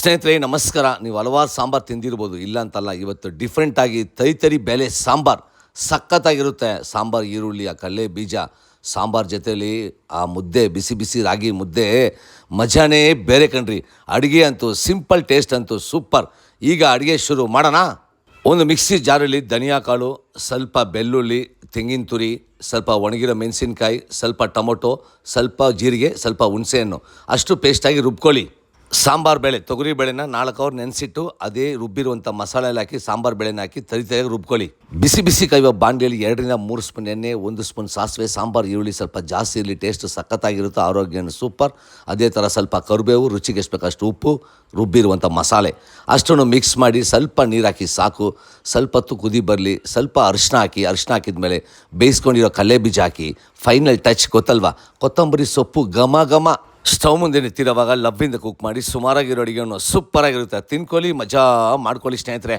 ಸ್ನೇಹಿತರೆ ನಮಸ್ಕಾರ. ನೀವು ಹಲವಾರು ಸಾಂಬಾರು ತಿಂದಿರ್ಬೋದು, ಇಲ್ಲ ಅಂತಲ್ಲ. ಇವತ್ತು ಡಿಫ್ರೆಂಟಾಗಿ ತರಿ ಬೇಳೆ ಸಾಂಬಾರು ಸಖತ್ತಾಗಿರುತ್ತೆ. ಸಾಂಬಾರು, ಈರುಳ್ಳಿ, ಆ ಕಡಲೆ ಬೀಜ, ಸಾಂಬಾರು ಜೊತೆಯಲ್ಲಿ ಆ ಮುದ್ದೆ, ಬಿಸಿ ಬಿಸಿ ರಾಗಿ ಮುದ್ದೆ ಮಜಾನೇ ಬೇರೆ ಕಣ್ರಿ. ಅಡುಗೆ ಅಂತೂ ಸಿಂಪಲ್, ಟೇಸ್ಟ್ ಅಂತೂ ಸೂಪರ್. ಈಗ ಅಡುಗೆ ಶುರು ಮಾಡೋಣ. ಒಂದು ಮಿಕ್ಸಿ ಜಾರಲ್ಲಿ ಧನಿಯಾ ಕಾಳು, ಸ್ವಲ್ಪ ಬೆಳ್ಳುಳ್ಳಿ, ತೆಂಗಿನ ತುರಿ, ಸ್ವಲ್ಪ ಒಣಗಿರೋ ಮೆಣಸಿನ್ಕಾಯಿ, ಸ್ವಲ್ಪ ಟೊಮೊಟೊ, ಸ್ವಲ್ಪ ಜೀರಿಗೆ, ಸ್ವಲ್ಪ ಹುಣಸೆಹಣ್ಣು ಅಷ್ಟು ಪೇಸ್ಟಾಗಿ ರುಬ್ಕೊಳ್ಳಿ. ಸಾಂಬಾರು ಬೇಳೆ, ತೊಗರಿ ಬೇಳೆನ 4 ಅವರ್ ನೆನೆಸಿಟ್ಟು ಅದೇ ರುಬ್ಬಿರುವಂಥ ಮಸಾಲೆ ಹಾಕಿ ಸಾಂಬಾರು ಬೇಳೆನ ಹಾಕಿ ತರಿಯಾಗಿ ರುಬ್ಕೊಳ್ಳಿ. ಬಿಸಿ ಬಿಸಿ ಕಾಯುವ ಬಾಂಡಿಯಲ್ಲಿ 2 ರಿಂದ 3 ಸ್ಪೂನ್ ಎಣ್ಣೆ, 1 ಸ್ಪೂನ್ ಸಾಸಿವೆ, ಸಾಂಬಾರು ಈರುಳ್ಳಿ ಸ್ವಲ್ಪ ಜಾಸ್ತಿ ಇರಲಿ, ಟೇಸ್ಟ್ ಸಖತ್ತಾಗಿರುತ್ತೆ, ಆರೋಗ್ಯನ ಸೂಪರ್. ಅದೇ ಥರ ಸ್ವಲ್ಪ ಕರಿಬೇವು, ರುಚಿಗೆ ಎಷ್ಟು ಬೇಕಷ್ಟು ಉಪ್ಪು, ರುಬ್ಬಿರುವಂಥ ಮಸಾಲೆ ಅಷ್ಟನ್ನು ಮಿಕ್ಸ್ ಮಾಡಿ ಸ್ವಲ್ಪ ನೀರು ಹಾಕಿ ಸಾಕು. ಸ್ವಲ್ಪ ಹೊತ್ತು ಕುದಿ ಬರಲಿ, ಸ್ವಲ್ಪ ಅರಿಶಿನ ಹಾಕಿದ ಮೇಲೆ ಬೇಯಿಸ್ಕೊಂಡಿರೋ ಕಡಲೆ ಬೀಜ ಹಾಕಿ ಫೈನಲ್ ಟಚ್ ಗೊತ್ತಲ್ವಾ, ಕೊತ್ತಂಬರಿ ಸೊಪ್ಪು ಘಮ ಘಮ. ಸ್ಟವ್ ಮುಂದೆ ನಿಂತಿರೋವಾಗ ಲವ್ವಿಂದ ಕುಕ್ ಮಾಡಿ ಸುಮಾರಾಗಿರೋ ಅಡುಗೆಯನ್ನು ಸೂಪರಾಗಿರುತ್ತೆ. ತಿನ್ಕೊಳ್ಳಿ, ಮಜಾ ಮಾಡ್ಕೊಳ್ಳಿ ಸ್ನೇಹಿತರೆ.